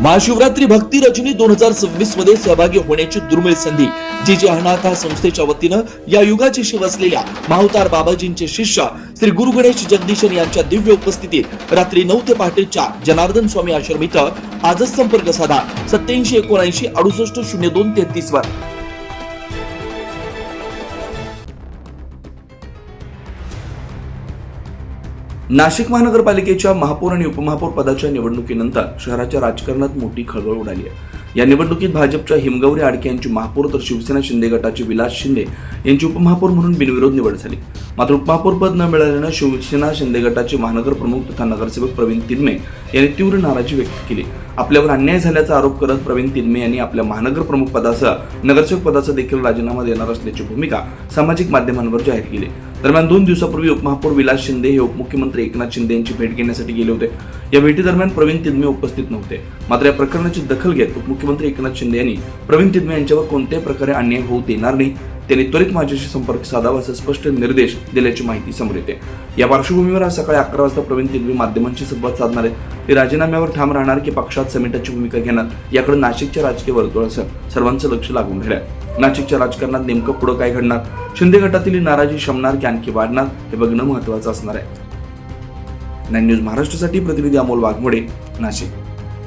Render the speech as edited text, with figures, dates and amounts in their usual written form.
महाशिवरात्री भक्ती रजनी 2026 मध्ये सहभागी होण्याची दुर्मिळ संधी जी अनाथ संस्थेच्या वतीनं या युगाची शिव असलेल्या माहुतार बाबाजींचे शिष्य श्री गुरु गणेश जगदीशन यांच्या दिव्य उपस्थितीत रात्री 9 ते पहाटे 4 जनार्दन स्वामी आश्रम इथं आजच संपर्क साधा 8779680233 वर। नाशिक महानगरपालिकेच्या महापौर आणि उपमहापौर पदाच्या निवडणुकीनंतर शहराच्या राजकारणात मोठी खळबळ उडाली आहे। या निवडणुकीत भाजपच्या हिमगौरी आडके यांची महापौर तर शिवसेना शिंदे गटाचे विलास शिंदे यांची उपमहापौर म्हणून बिनविरोध निवड झाली। मात्र उपमहापौर पद न मिळाल्यानं शिवसेना शिंदे गटाचे महानगर प्रमुख तथा नगरसेवक प्रवीण तिनमे यांनी तीव्र नाराजी व्यक्त केली। आपल्यावर अन्याय झाल्याचा आरोप करत प्रवीण तिनमे यांनी आपल्या महानगर प्रमुख पदासह नगरसेवक पदाचा देखील राजीनामा देणार असल्याची भूमिका सामाजिक माध्यमांवर जाहीर केली। दरम्यान 2 दिवसापूर्वी उपमहापौर विलास शिंदे हे उपमुख्यमंत्री एकनाथ शिंदे यांची भेट घेण्यासाठी गेले होते। या भेटीदरम्यान प्रवीण तिनमे उपस्थित नव्हते। मात्र या प्रकरणाची दखल घेत उपमुख्यमंत्री एकनाथ शिंदे यांनी प्रवीण तिनमे यांच्यावर कोणत्याही प्रकारे अन्याय होऊ देणार नाही, त्यांनी त्वरित माझ्याशी संपर्क साधावा असे स्पष्ट निर्देश दिल्याची माहिती समोर येते। या पार्श्वभूमीवर आज सकाळी 11 वाजता प्रवीण तिनमे माध्यमांशी संवाद साधणार आहेत। ते राजीनाम्यावर ठाम राहणार की पक्षात समेटाची भूमिका घेणार याकडे नाशिकच्या राजकीय वर्तुळासह सर्वांचं लक्ष लागून राहिलं आहे। नाशिकच्या राजकारणात नेमकं पुढे काय घडणार, शिंदे गटातील नाराजी शमणार की आणखी वाढणार हे बघणं महत्त्वाचं असणार आहे। 9 न्यूज महाराष्ट्रासाठी प्रतिनिधी अमोल वाघमोडे, नाशिक।